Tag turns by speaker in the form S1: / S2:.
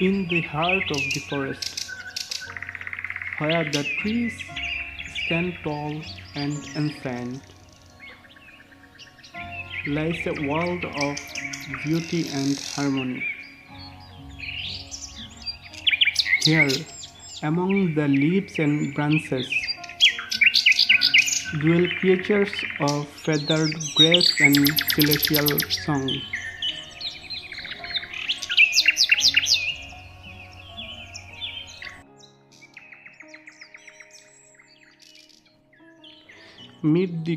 S1: In the heart of the forest, where the trees stand tall and ancient, lies a world of beauty and harmony. Here, among the leaves and branches, dwell creatures of feathered grace and celestial song. Meet the